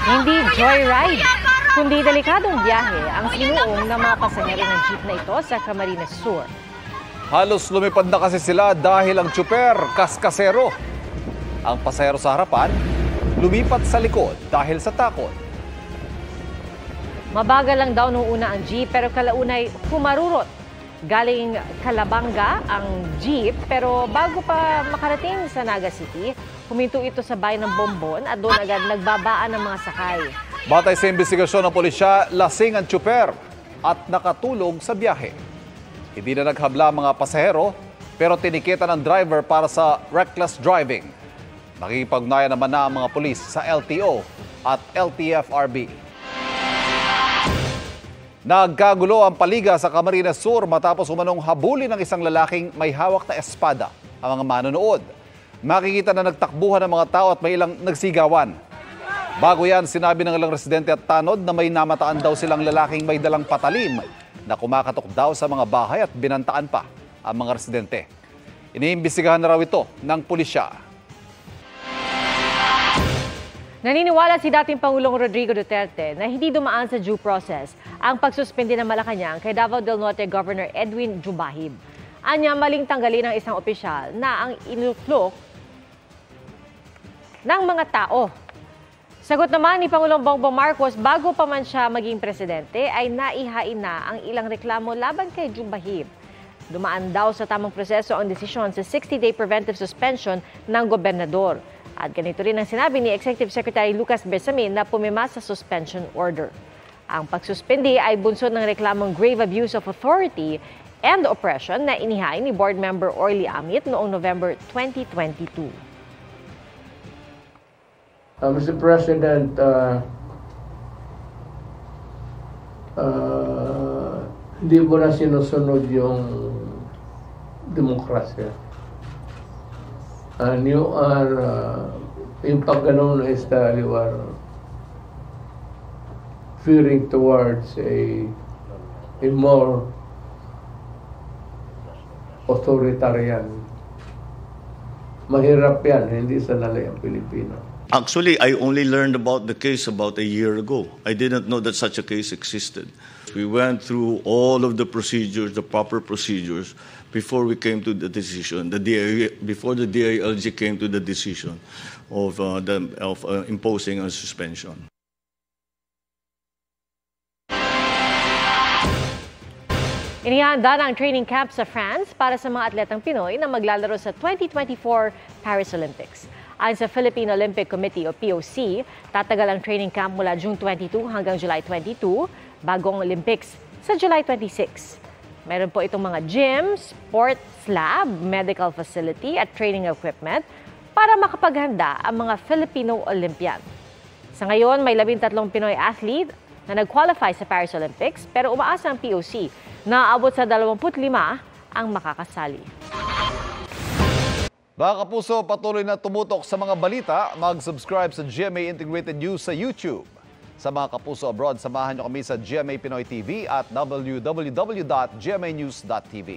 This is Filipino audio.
Hindi joyride, kundi delikadong biyahe ang sinuong ng mga pasahero ng jeep na ito sa Camarines Sur. Halos lumipad na kasi sila dahil ang tsuper kaskasero. Ang pasahero sa harapan, lumipat sa likod dahil sa takot. Mabagal lang daw nung una ang jeep pero kalaunay humarurot. Galing Calabanga ang jeep pero bago pa makarating sa Naga City, huminto ito sa bayan ng Bombon at doon agad nagbabaan ng mga sakay. Batay sa investigasyon ng pulisya, lasing ang tsuper at nakatulog sa biyahe. Hindi na naghabla ang mga pasahero pero tinikita ng driver para sa reckless driving. Nakikipag-ugnayan naman na ang mga pulis sa LTO at LTFRB. Nagkagulo ang paliga sa Camarines Sur matapos umanong habulin ng isang lalaking may hawak na espada ang mga manonood. Makikita na nagtakbuhan ng mga tao at may ilang nagsigawan. Bago yan, sinabi ng ilang residente at tanod na may namataan daw silang lalaking may dalang patalim na kumakatok daw sa mga bahay at binantaan pa ang mga residente. Iniimbestigahan na raw ito ng pulisya. Naniniwala si dating Pangulong Rodrigo Duterte na hindi dumaan sa due process ang pagsuspende ng Malacanang kay Davao del Norte Governor Edwin Jubahib. Anya maling tanggalin ng isang opisyal na ang inuklok ng mga tao. Sagot naman ni Pangulong Bongbong Marcos, bago pa man siya maging presidente ay naihain na ang ilang reklamo laban kay Jubahib. Dumaan daw sa tamang proseso ang desisyon sa 60-day preventive suspension ng gobernador. At ganito rin ang sinabi ni Executive Secretary Lucas Bersamin na pumima sa suspension order. Ang pagsuspindi ay bunsod ng reklamong grave abuse of authority and oppression na inihain ni Board Member Orly Amit noong November 2022. Mr. President, hindi mo na sinusunod yung demokrasya. And you are, yung pag-ganon is that you are veering towards a more authoritarian. Mahirap yan, hindi sanali ang Pilipino. Actually, I only learned about the case about a year ago. I didn't know that such a case existed. We went through all of the procedures, the proper procedures, before we came to the decision. Before the DILG came to the decision of imposing a suspension. Inihanda na ang training camp sa France para sa mga atletang Pinoy na maglalaro sa 2024 Paris Olympics. Ayon sa Philippine Olympic Committee o POC, tatagal ang training camp mula June 22 hanggang July 22, bagong Olympics sa July 26. Meron po itong mga gym, sports lab, medical facility at training equipment para makapaghanda ang mga Filipino Olympian. Sa ngayon, may 13 Pinoy athlete na nag-qualify sa Paris Olympics pero umaasa ang POC na aabot sa 25 ang makakasali. Mga kapuso, patuloy na tumutok sa mga balita. Mag-subscribe sa GMA Integrated News sa YouTube. Sa mga kapuso abroad, samahan nyo kami sa GMA Pinoy TV at www.gmanews.tv.